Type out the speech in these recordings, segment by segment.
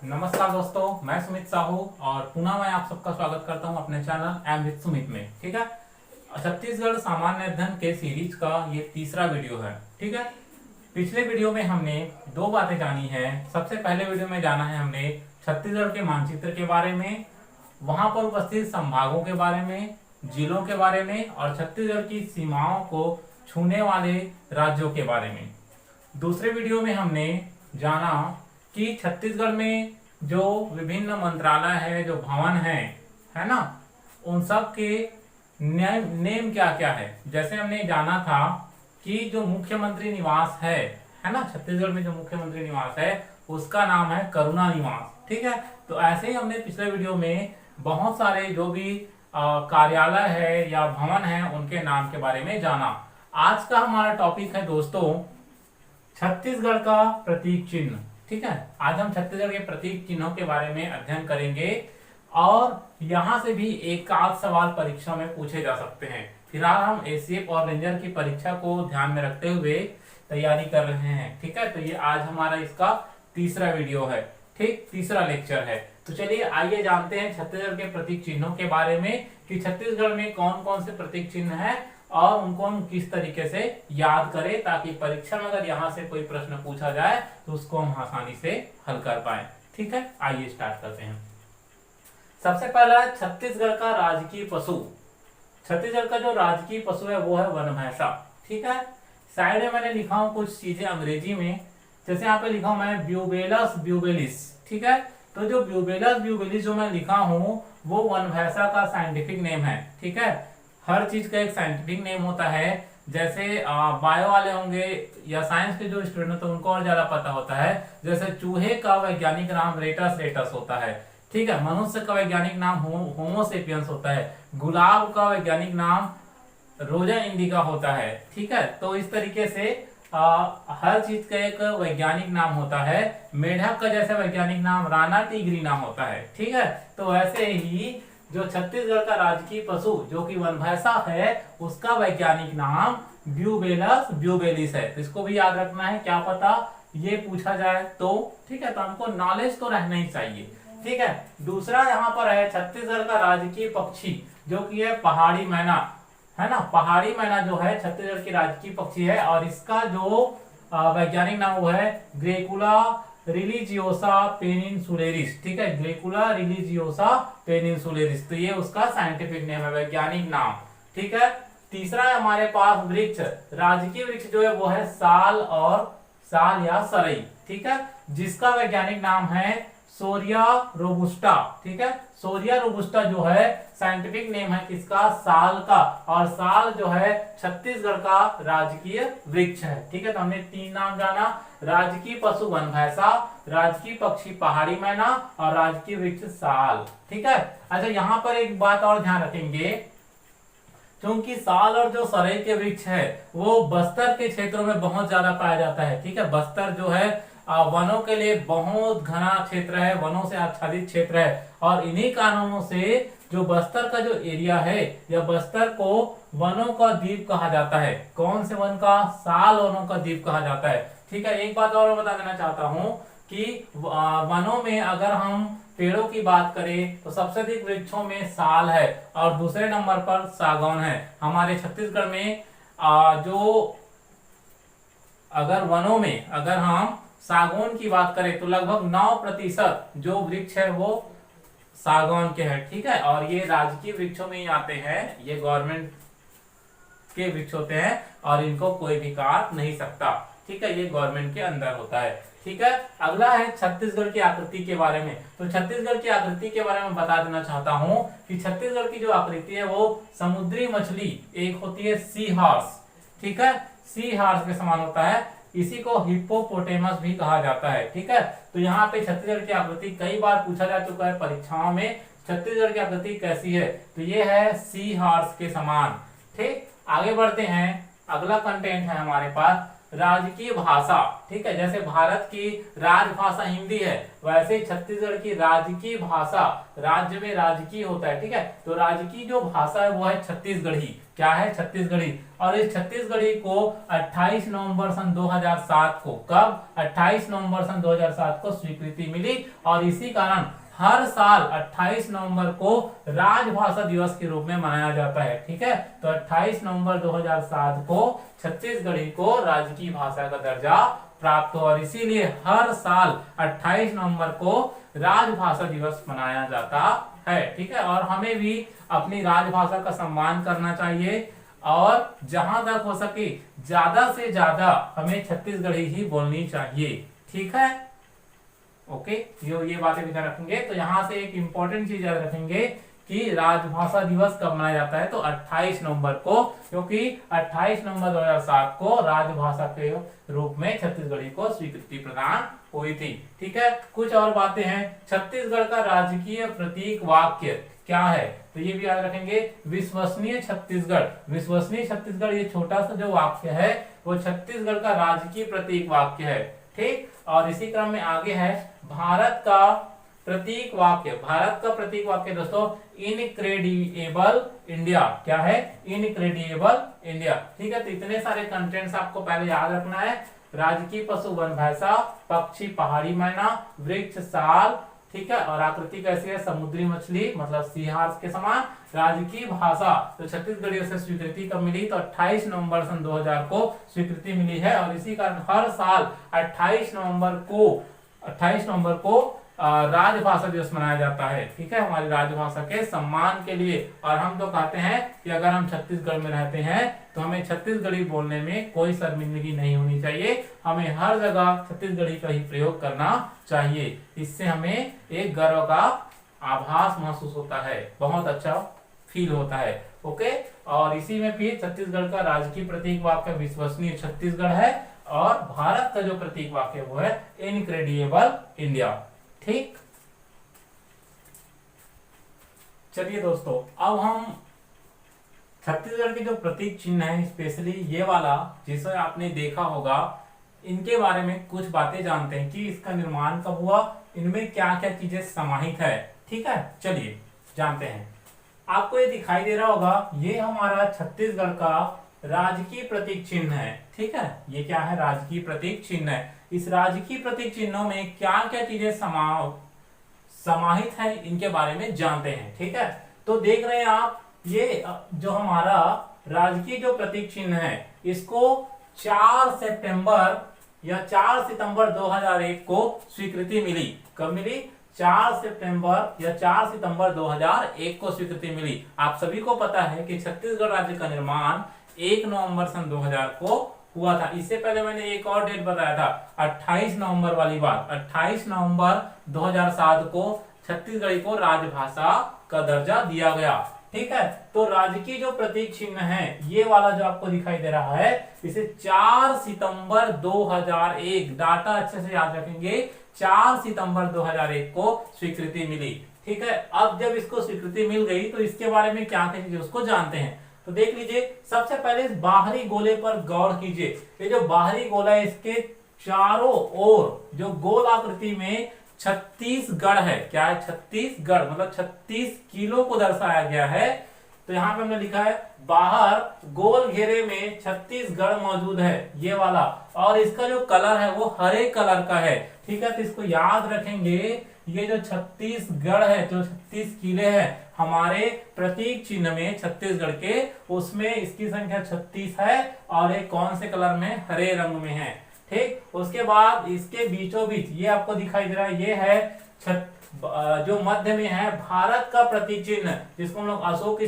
नमस्कार दोस्तों, मैं सुमित साहू और पुनः मैं आप सबका स्वागत करता हूं अपने चैनल एम विद सुमित में। ठीक है, छत्तीसगढ़ सामान्य अध्ययन के सीरीज का ये तीसरा वीडियो है। ठीक है, पिछले वीडियो में हमने दो बातें जानी है। सबसे पहले वीडियो में जाना है हमने छत्तीसगढ़ के मानचित्र के बारे में, वहां पर उपस्थित संभागों के बारे में, जिलों के बारे में और छत्तीसगढ़ की सीमाओं को छूने वाले राज्यों के बारे में। दूसरे वीडियो में हमने जाना कि छत्तीसगढ़ में जो विभिन्न मंत्रालय है, जो भवन है ना, उन सब के नेम क्या क्या है। जैसे हमने जाना था कि जो मुख्यमंत्री निवास है ना, छत्तीसगढ़ में जो मुख्यमंत्री निवास है उसका नाम है करुणा निवास। ठीक है, तो ऐसे ही हमने पिछले वीडियो में बहुत सारे जो भी कार्यालय है या भवन है उनके नाम के बारे में जाना। आज का हमारा टॉपिक है दोस्तों छत्तीसगढ़ का प्रतीक चिन्ह। ठीक है, आज हम छत्तीसगढ़ के प्रतीक चिन्हों के बारे में अध्ययन करेंगे और यहां से भी एक आध सवाल परीक्षा में पूछे जा सकते हैं। फिलहाल हम एसीएफ और रेंजर की परीक्षा को ध्यान में रखते हुए तैयारी कर रहे हैं। ठीक है, तो ये आज हमारा इसका तीसरा वीडियो है। ठीक, तीसरा लेक्चर है। तो चलिए आइए जानते हैं छत्तीसगढ़ के प्रतीक चिन्हों के बारे में कि छत्तीसगढ़ में कौन कौन से प्रतीक चिन्ह है और उनको हम किस तरीके से याद करें ताकि परीक्षा में अगर यहाँ से कोई प्रश्न पूछा जाए तो उसको हम आसानी से हल कर पाए। ठीक है, आइए स्टार्ट करते हैं। सबसे पहला छत्तीसगढ़ का राजकीय पशु। छत्तीसगढ़ का जो राजकीय पशु है वो है वन भैंसा। ठीक है, साइड में मैंने लिखा हूं कुछ चीजें अंग्रेजी में, जैसे यहाँ पे लिखा हूं मैं ब्यूबेलस ब्यूबेलिस। ठीक है, तो जो ब्यूबेलस ब्यूबेलिस जो मैं लिखा हूं वो वन भैंसा का साइंटिफिक नेम है। ठीक है, हर चीज का एक साइंटिफिक नेम होता है। जैसे बायो वाले होंगे या साइंस के जो स्टूडेंट होते हैं उनको और ज्यादा पता होता है। जैसे चूहे का वैज्ञानिक नाम रेटस रेटस होता है। ठीक है, मनुष्य का वैज्ञानिक नाम होमोसेपियंस होता है। गुलाब का वैज्ञानिक नाम रोजा इंडिका होता है। ठीक है, तो इस तरीके से हर चीज का एक वैज्ञानिक नाम होता है। मेढक का जैसे वैज्ञानिक नाम राना टिग्रीना होता है। ठीक है, तो वैसे ही जो छत्तीसगढ़ का राजकीय पशु जो कि वन भैंसा है उसका वैज्ञानिक नाम ब्यूबेलस ब्यूबेलिस है। तो इसको भी याद रखना है, क्या पता ये पूछा जाए तो। ठीक है, तो हमको नॉलेज तो रहना ही चाहिए। ठीक है, दूसरा यहाँ पर है छत्तीसगढ़ का राजकीय पक्षी जो कि है पहाड़ी मैना, है ना। पहाड़ी मैना जो है छत्तीसगढ़ की राजकीय पक्षी है और इसका जो वैज्ञानिक नाम वो है ग्रेकुला रिलीजियोसा पेनिनसुलेरिस। ठीक है, ग्रेकुला रिलीजियोसा पेनिनसुलेरिस, तो ये उसका साइंटिफिक नेम है, वैज्ञानिक नाम। ठीक है, तीसरा है हमारे पास वृक्ष। राजकीय वृक्ष जो है वो है साल और साल या सरई। ठीक है, जिसका वैज्ञानिक नाम है सोरिया रोबुस्टा। ठीक है, सोरिया रोबुस्टा जो है साइंटिफिक नेम है किसका, साल का, और साल जो है छत्तीसगढ़ का राजकीय वृक्ष है। ठीक है, तो हमने तीन नाम जाना, राजकीय पशु वन भैंसा, राजकीय पक्षी पहाड़ी मैना और राजकीय वृक्ष साल। ठीक है, अच्छा यहाँ पर एक बात और ध्यान रखेंगे, क्योंकि साल और जो सरई के वृक्ष है वो बस्तर के क्षेत्रों में बहुत ज्यादा पाया जाता है। ठीक है, बस्तर जो है वनों के लिए बहुत घना क्षेत्र है, वनों से आच्छादित क्षेत्र है और इन्हीं कारणों से जो बस्तर का जो एरिया है या बस्तर को वनों का द्वीप कहा जाता है। कौन से वन का, साल वनों का द्वीप कहा जाता है। ठीक है, एक बात और मैं बता देना चाहता हूं कि वनों में अगर हम पेड़ों की बात करें तो सबसे अधिक वृक्षों में साल है और दूसरे नंबर पर सागौन है। हमारे छत्तीसगढ़ में जो अगर वनों में अगर हम सागौन की बात करें तो लगभग 9% जो वृक्ष है वो सागौन के हैं। ठीक है, और ये राजकीय वृक्षों में ही आते हैं, ये गवर्नमेंट के वृक्ष होते हैं और इनको कोई भी काट नहीं सकता। ठीक है, ये गवर्नमेंट के अंदर होता है। ठीक है, अगला है छत्तीसगढ़ की आकृति के बारे में। तो छत्तीसगढ़ की आकृति के बारे में बता देना चाहता हूं कि छत्तीसगढ़ की जो आकृति है वो समुद्री मछली एक होती है सी हॉर्स। ठीक है, सी हॉर्स के समान होता है, इसी को हिप्पोपोटेमस भी कहा जाता है। ठीक है, तो यहाँ पे छत्तीसगढ़ की आकृति कई बार पूछा जा चुका है परीक्षाओं में, छत्तीसगढ़ की आकृति कैसी है, तो ये है सी हॉर्स के समान। ठीक, आगे बढ़ते हैं, अगला कंटेंट है हमारे पास राजकीय भाषा, ठीक है, जैसे भारत की राजभाषा हिंदी है, वैसे छत्तीसगढ़ की राजकीय भाषा, राज्य में राजकीय होता है, ठीक है, तो राजकीय जो भाषा है वो है छत्तीसगढ़ी। क्या है? छत्तीसगढ़ी। और इस छत्तीसगढ़ी को 28 नवंबर सन 2007 को, कब? 28 नवंबर सन 2007 को स्वीकृति मिली, और इसी कारण हर साल 28 नवंबर को राजभाषा दिवस के रूप में मनाया जाता है, ठीक है। तो 28 नवंबर 2007 को छत्तीसगढ़ी को राजकीय भाषा का दर्जा प्राप्त हुआ, और इसीलिए हर साल 28 नवंबर को राजभाषा दिवस मनाया जाता है, ठीक है। और हमें भी अपनी राजभाषा का सम्मान करना चाहिए, और जहां तक हो सके ज्यादा से ज्यादा हमें छत्तीसगढ़ी ही बोलनी चाहिए, ठीक है। ओके, ये बातें भी ध्यान रखेंगे। तो यहाँ से एक इंपॉर्टेंट चीज याद रखेंगे कि राजभाषा दिवस कब मनाया जाता है, तो 28 नवंबर को, क्योंकि 28 नवंबर 2007 को राजभाषा के रूप में छत्तीसगढ़ी को स्वीकृति प्रदान हुई थी, ठीक है। कुछ और बातें हैं। छत्तीसगढ़ का राजकीय प्रतीक वाक्य क्या है, तो ये भी याद रखेंगे, विश्वसनीय छत्तीसगढ़। विश्वसनीय छत्तीसगढ़ ये छोटा सा जो वाक्य है वो छत्तीसगढ़ का राजकीय प्रतीक वाक्य है, ठीक। और इसी क्रम में आगे है भारत का प्रतीक वाक्य। भारत का प्रतीक वाक्य दोस्तों इनक्रेडिबल इंडिया। क्या है? इनक्रेडिबल इंडिया, ठीक है। तो इतने सारे कंटेंट्स आपको पहले याद रखना है। राजकीय पशु वन भैंसा, पक्षी पहाड़ी मैना, वृक्ष साल, ठीक है, और आकृति कैसी है? समुद्री मछली, मतलब सी हार्स के समान। राजकीय भाषा, तो छत्तीसगढ़ी से स्वीकृति कब मिली, तो 28 नवंबर सन 2000 को स्वीकृति मिली है, और इसी कारण हर साल 28 नवंबर को राजभाषा दिवस मनाया जाता है, ठीक है, हमारी राजभाषा के सम्मान के लिए। और हम तो कहते हैं कि अगर हम छत्तीसगढ़ में रहते हैं तो हमें छत्तीसगढ़ी बोलने में कोई शर्मिंदगी नहीं होनी चाहिए, हमें हर जगह छत्तीसगढ़ी का ही प्रयोग करना चाहिए। इससे हमें एक गर्व का आभास महसूस होता है, बहुत अच्छा फील होता है। ओके, और इसी में भी छत्तीसगढ़ का राजकीय प्रतीक वाक्य विश्वसनीय छत्तीसगढ़ है, और भारत का जो प्रतीक वाक्य वो है इनक्रेडिबल इंडिया, ठीक। चलिए दोस्तों, अब हम छत्तीसगढ़ के जो प्रतीक चिन्ह है, स्पेशली ये वाला जिसे आपने देखा होगा, इनके बारे में कुछ बातें जानते हैं कि इसका निर्माण कब हुआ, इनमें क्या क्या चीजें समाहित है, ठीक है। चलिए जानते हैं। आपको ये दिखाई दे रहा होगा, ये हमारा छत्तीसगढ़ का राजकीय प्रतीक चिन्ह है, ठीक है। ये क्या है? राजकीय प्रतीक चिन्ह है। इस राजकीय प्रतीक चिन्हों में क्या क्या चीजें समाहित है, इनके बारे में जानते हैं, ठीक है। तो देख रहे हैं आप, ये जो हमारा राजकीय जो प्रतीक चिन्ह है, इसको 4 सितंबर 2001 को स्वीकृति मिली। कब मिली? 4 सितंबर 2001 को स्वीकृति मिली। आप सभी को पता है कि छत्तीसगढ़ राज्य का निर्माण 1 नवंबर सन 2000 को हुआ था। इससे पहले मैंने एक और डेट बताया था, 28 नवंबर वाली बात। 28 नवंबर 2007 को छत्तीसगढ़ी को राजभाषा का दर्जा दिया गया, ठीक है। तो राजकीय जो प्रतीक चिन्ह है, ये वाला जो आपको दिखाई दे रहा है, इसे 4 सितंबर 2001, डाटा अच्छे से याद रखेंगे, 4 सितंबर 2001 को स्वीकृति मिली, ठीक है। अब जब इसको स्वीकृति मिल गई तो इसके बारे में क्या क्या चीजें उसको जानते हैं। तो देख लीजिए, सबसे पहले इस बाहरी गोले पर गौर कीजिए। ये जो बाहरी गोला है, इसके चारों ओर जो गोल आकृति में छत्तीसगढ़ है। क्या है? छत्तीसगढ़, मतलब 36 किलो को दर्शाया गया है। तो यहाँ पे हमने लिखा है बाहर गोल घेरे में छत्तीसगढ़ मौजूद है, ये वाला, और इसका जो कलर है वो हरे कलर का है, ठीक है। तो इसको याद रखेंगे, ये जो छत्तीसगढ़ है, जो 36 किले हैं हमारे प्रतीक चिन्ह में छत्तीसगढ़ के, उसमें इसकी संख्या 36 है, और ये कौन से कलर में? हरे रंग में है, ठीक। उसके बाद इसके बीचों बीच ये आपको दिखाई दे रहा है, ये है जो मध्य में है भारत का प्रतीक चिन्ह, जिसको हम लोग अशोक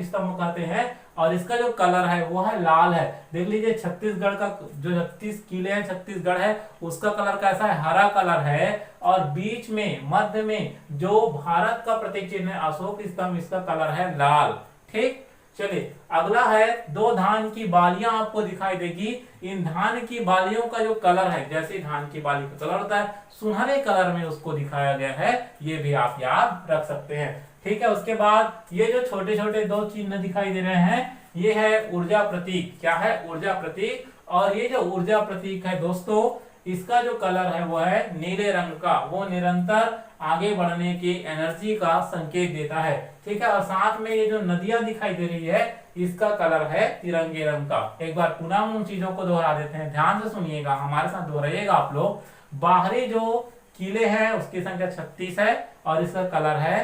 स्तंभ कहते हैं, और इसका जो कलर है वो है लाल है। देख लीजिए, छत्तीसगढ़ का जो 36 किले हैं, छत्तीसगढ़ है, उसका कलर कैसा है? हरा कलर है, और बीच में मध्य में जो भारत का प्रतीक चिन्ह है अशोक स्तंभ, इसका कलर है लाल, ठीक। चलिए अगला है, 2 धान की बालियां आपको दिखाई देगी। इन धान की बालियों का जो कलर है, जैसे धान की बाली का कलर होता है, सुनहरे कलर में उसको दिखाया गया है, ये भी आप याद रख सकते हैं, ठीक है। उसके बाद ये जो छोटे छोटे 2 चिन्ह दिखाई दे रहे हैं, ये है ऊर्जा प्रतीक। क्या है? ऊर्जा प्रतीक। और ये जो ऊर्जा प्रतीक है दोस्तों, इसका जो कलर है वो है नीले रंग का, वो निरंतर आगे बढ़ने की एनर्जी का संकेत देता है। ठीक है, और साथ में ये जो नदियां दिखाई दे रही है इसका कलर है तिरंगे रंग का। एक बार पुनः उन चीजों को दोहरा देते हैं, ध्यान से सुनिएगा, हमारे साथ दोहराइएगा आप लोग। बाहरी जो किले हैं उसकी संख्या 36 है और इसका कलर है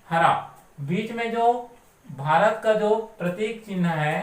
हरा। बीच में जो भारत का जो प्रतीक चिन्ह है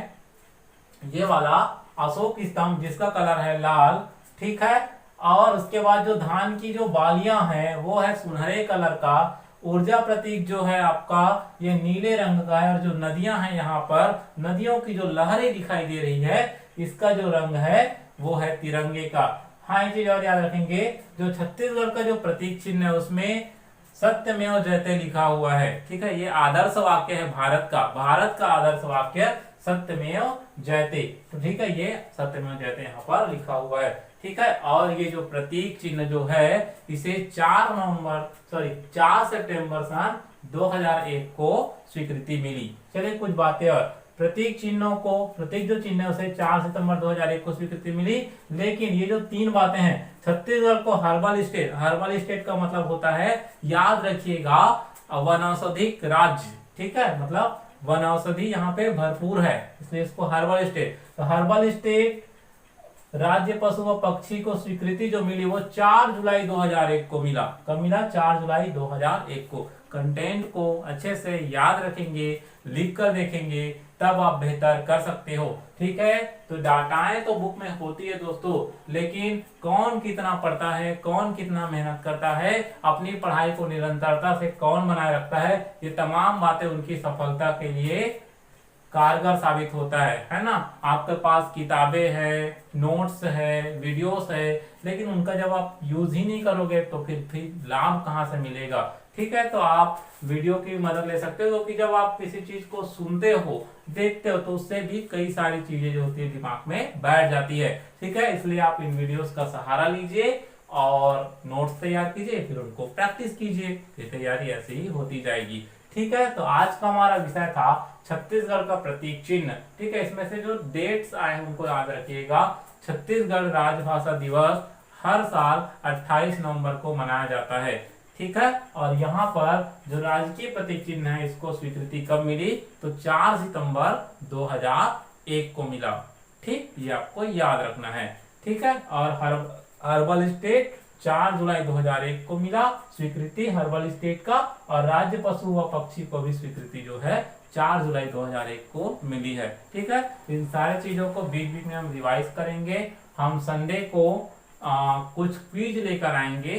ये वाला अशोक स्तंभ जिसका कलर है लाल, ठीक है, और उसके बाद जो धान की जो बालियां हैं वो है सुनहरे कलर का। ऊर्जा प्रतीक जो है आपका ये नीले रंग का है और जो नदियां हैं यहाँ पर नदियों की जो लहरें दिखाई दे रही है इसका जो रंग है वो है तिरंगे का। हाँ, एक चीज और याद रखेंगे, जो छत्तीसगढ़ का जो प्रतीक चिन्ह है उसमें सत्यमेव जयते लिखा हुआ है। ठीक है, ये आदर्श वाक्य है भारत का आदर्श वाक्य सत्यमेव जयते। तो ठीक है, ये सत्यमेव जयते यहाँ पर लिखा हुआ है। ठीक है, और ये जो प्रतीक चिन्ह जो है इसे 4 सितंबर सन 2001 को स्वीकृति मिली। चलिए कुछ बातें और, प्रतीक जो चिन्ह है उसे 4 सितंबर 2001 को स्वीकृति मिली। लेकिन ये जो 3 बातें हैं, छत्तीसगढ़ को हर्बल स्टेट का मतलब होता है, याद रखिएगा, वनौषधिक राज्य। ठीक है, मतलब वनौषधि यहाँ पे भरपूर है इसलिए इसको हर्बल स्टेट। तो हर्बल स्टेट राज्य पशु व पक्षी को स्वीकृति जो मिली वो 4 जुलाई 2001 को मिला। कब मिला? 4 जुलाई 2001 को। कंटेंट को अच्छे से याद रखेंगे, लिख कर देखेंगे, तब आप बेहतर कर सकते हो। ठीक है, तो डाटाएं तो बुक में होती है दोस्तों, लेकिन कौन कितना पढ़ता है, कौन कितना मेहनत करता है, अपनी पढ़ाई को निरंतरता से कौन बनाए रखता है, ये तमाम बातें उनकी सफलता के लिए कारगर साबित होता है ना। आपके पास किताबें हैं, नोट्स है, वीडियोस है, लेकिन उनका जब आप यूज ही नहीं करोगे तो फिर लाभ कहाँ से मिलेगा। ठीक है, तो आप वीडियो की मदद ले सकते हो, क्योंकि जब आप किसी चीज को सुनते हो, देखते हो, तो उससे भी कई सारी चीजें जो होती है दिमाग में बैठ जाती है। ठीक है, इसलिए आप इन वीडियोस का सहारा लीजिए और नोट्स तैयार कीजिए, फिर उनको प्रैक्टिस कीजिए, फिर तैयारी ऐसे ही होती जाएगी। ठीक है, तो आज का हमारा विषय था छत्तीसगढ़ का प्रतीक चिन्ह। ठीक है, इसमें से जो डेट्स आए हैं उनको याद रखिएगा। छत्तीसगढ़ राजभाषा दिवस हर साल 28 नवंबर को मनाया जाता है। ठीक है, और यहाँ पर जो राजकीय प्रतीक चिन्ह है इसको स्वीकृति कब मिली? तो 4 सितंबर 2001 को मिला। ठीक, ये आपको याद रखना है। ठीक है, और हर्बल स्टेट 4 जुलाई 2001 को मिला स्वीकृति हर्बल स्टेट का, और राज्य पशु व पक्षी को भी स्वीकृति जो है 4 जुलाई 2001 को मिली है। ठीक है, इन सारे चीजों को बीच बीच में हम रिवाइज करेंगे। हम संडे को कुछ क्विज लेकर आएंगे,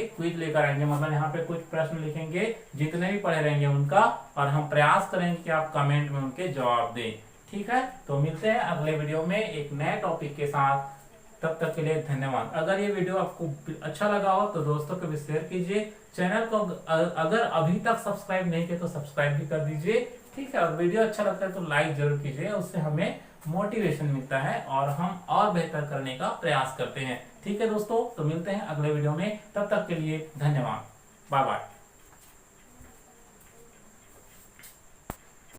मतलब यहाँ पे कुछ प्रश्न लिखेंगे, जितने भी पढ़े रहेंगे उनका, और हम प्रयास करेंगे कि आप कमेंट में उनके जवाब दें। ठीक है, तो मिलते हैं अगले वीडियो में एक नए टॉपिक के साथ। तब तक के लिए धन्यवाद। अगर ये वीडियो आपको अच्छा लगा हो तो दोस्तों को भी शेयर कीजिए। चैनल को अगर अभी तक सब्सक्राइब नहीं किया तो सब्सक्राइब भी कर दीजिए। ठीक है, और वीडियो अच्छा लगता है तो लाइक जरूर कीजिए, उससे हमें मोटिवेशन मिलता है और हम और बेहतर करने का प्रयास करते हैं। ठीक है दोस्तों, तो मिलते हैं अगले वीडियो में, तब तक के लिए धन्यवाद, बाय बाय।